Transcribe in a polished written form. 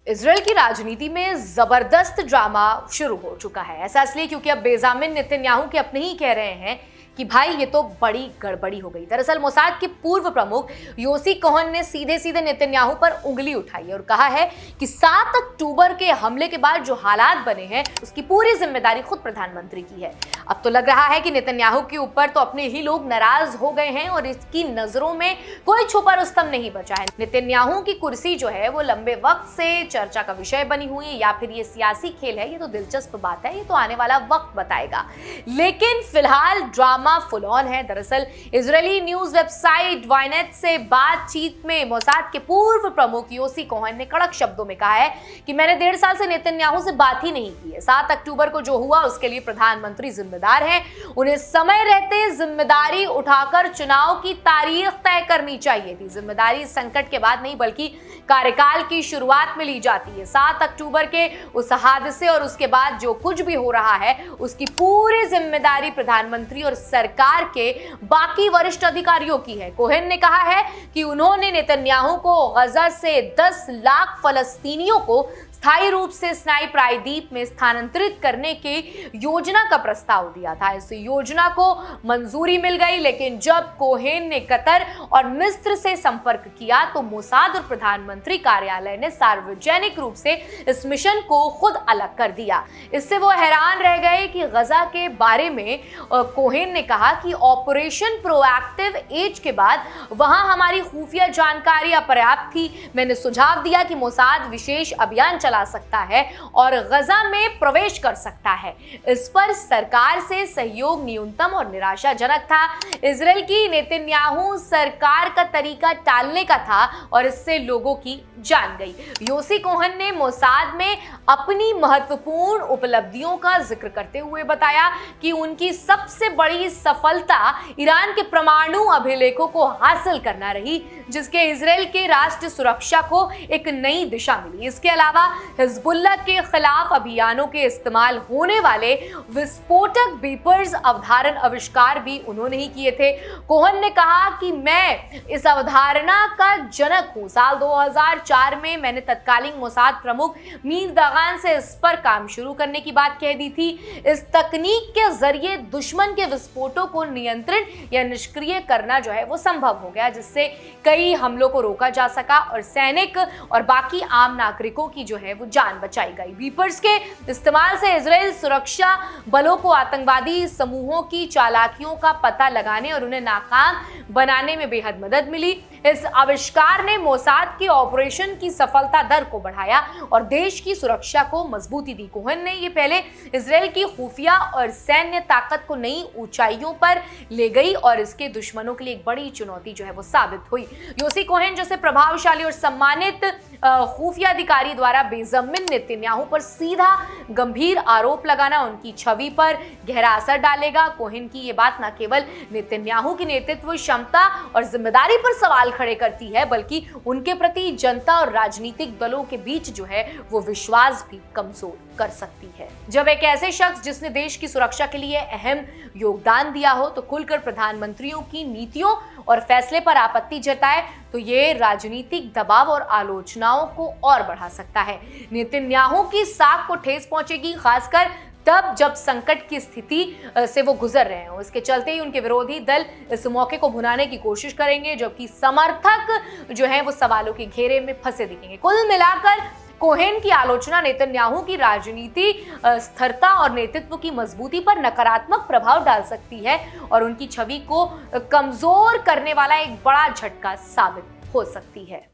Israel की राजनीति में जबरदस्त ड्रामा शुरू हो चुका है। ऐसा इसलिए क्योंकि अब बेंजामिन नेतन्याहू के अपने ही कह रहे हैं कि भाई ये तो बड़ी गड़बड़ी हो गई। दरअसल मोसाद के पूर्व प्रमुख योसी कोहन ने सीधे सीधे नेतन्याहू पर उंगली उठाई और कहा है कि 7 अक्टूबर के हमले के बाद जो हालात बने हैं उसकी पूरी जिम्मेदारी खुद प्रधानमंत्री की है। अब तो लग रहा है कि नेतन्याहू के ऊपर तो अपने ही लोग नाराज हो गए हैं और इसकी नजरों में कोई छुपा रुस्तम नहीं बचा है। नेतन्याहू की कुर्सी जो है वो लंबे वक्त से चर्चा का विषय बनी हुई है, या फिर ये सियासी खेल है, ये तो दिलचस्प बात है, ये तो आने वाला वक्त बताएगा। लेकिन फिलहाल ड्रामा फुल ऑन है। दरअसल इजरायली न्यूज वेबसाइट वाइनेट से बातचीत में मोसाद के पूर्व प्रमुख योसी कोहन ने कड़क शब्दों में कहा है कि मैंने 1.5 साल से नेतन्याहू से बात ही नहीं की है। 7 अक्टूबर को जो हुआ उसके लिए प्रधानमंत्री जिम्मेदार हैं। उन्हें समय रहते जिम्मेदारी उठाकर चुनाव की तारीख तय करनी चाहिए थी। जिम्मेदारी संकट के बाद नहीं बल्कि कार्यकाल की शुरुआत में ली जाती है। 7 अक्टूबर के उस हादसे और उसके बाद जो कुछ भी हो रहा है उसकी पूरी जिम्मेदारी प्रधानमंत्री और सरकार के बाकी वरिष्ठ अधिकारियों की है। कोहेन ने कहा है कि उन्होंने नेतन्याहू को गजा से 10 लाख फलस्तीनियों को स्थायी रूप से सिनाई प्रायद्वीप में स्थानांतरित करने के योजना का प्रस्ताव दिया था। इस योजना को मंजूरी मिल गई, लेकिन जब कोहेन ने कतर और मिस्र से संपर्क किया तो मोसाद और प्रधानमंत्री कार्यालय ने सार्वजनिक रूप से इस मिशन को खुद अलग कर दिया। इससे वो हैरान रह गए कि गजा के बारे में कोहेन ने कहा कि ऑपरेशन प्रोएक्टिव एज के बाद वहां हमारी खुफिया जानकारी अपर्याप्त थी। मैंने सुझाव दिया कि मोसाद विशेष अभियान चला सकता है और गजा में प्रवेश कर सकता है। इस पर सरकार से सहयोग न्यूनतम और निराशाजनक था। इजराइल की नेतन्याहू सरकार का तरीका टालने का था और इससे लोगों की जान गई। योसी कोहन ने मोसाद में अपनी महत्वपूर्ण उपलब्धियों का जिक्र करते हुए बताया कि उनकी सबसे बड़ी सफलता ईरान के परमाणु अभिलेखों को हासिल करना रही, जिसके इजराइल के राष्ट्र सुरक्षा को एक नई दिशा मिली। इसके अलावा हिजबुल्लाह के खिलाफ अभियानों के इस्तेमाल होने वाले विस्फोटक बीपर्स अवधारण आविष्कार भी उन्होंने ही किए थे। कोहन ने कहा कि मैं इस अवधारणा का जनक हूं। साल 2004 में मैंने तत्कालीन मोसाद प्रमुख मीर दगान से इस पर काम शुरू करने की बात कह दी थी। इस तकनीक के जरिए दुश्मन के विस्फोटों को नियंत्रित या निष्क्रिय करना जो है वो संभव हो गया, जिससे कई हमलों को रोका जा सका और सैनिक और बाकी आम नागरिकों की जो है वो जान बचाई गई। बीपर्स के इस्तेमाल से इजराइल सुरक्षा बलों को आतंकवादी समूहों की चालाकियों का पता लगाने और उन्हें नाकाम बनाने में बेहद मदद मिली। इस आविष्कार ने मोसाद के ऑपरेशन की सफलता दर को बढ़ाया और देश की सुरक्षा को मजबूती दी। कोहन ने ये पहले इजराइल की खुफिया और सैन्य ताकत को नई ऊंचाइयों पर ले गई और इसके दुश्मनों के लिए एक बड़ी चुनौती जो है वो साबित हुई। योसी कोहन जैसे प्रभावशाली और सम्मानित खुफिया अधिकारी द्वारा बेंजामिन नेतन्याहू पर सीधा गंभीर आरोप लगाना उनकी छवि पर गहरा असर डालेगा। कोहेन की ये बात न केवल नेतन्याहू की नेतृत्व क्षमता और जिम्मेदारी पर सवाल खड़े करती है, बल्कि उनके प्रति जनता और राजनीतिक दलों के बीच जो है वो विश्वास भी कमजोर कर सकती है। जब एक ऐसे शख्स जिसने देश की सुरक्षा के लिए अहम योगदान दिया हो तो खुलकर प्रधानमंत्रियों की नीतियों और फैसले पर आपत्ति जताए तो ये राजनीतिक दबाव और आलोचनाओं को और बढ़ा सकता है। नेतन्याहू की साख को ठेस पहुंचेगी, खासकर तब जब संकट की स्थिति से वो गुजर रहे हो। इसके चलते ही उनके विरोधी दल इस मौके को भुनाने की कोशिश करेंगे, जबकि समर्थक जो है वो सवालों के घेरे में फंसे दिखेंगे। कुल मिलाकर कोहेन की आलोचना नेतन्याहू की राजनीति स्थिरता और नेतृत्व की मजबूती पर नकारात्मक प्रभाव डाल सकती है और उनकी छवि को कमजोर करने वाला एक बड़ा झटका साबित हो सकती है।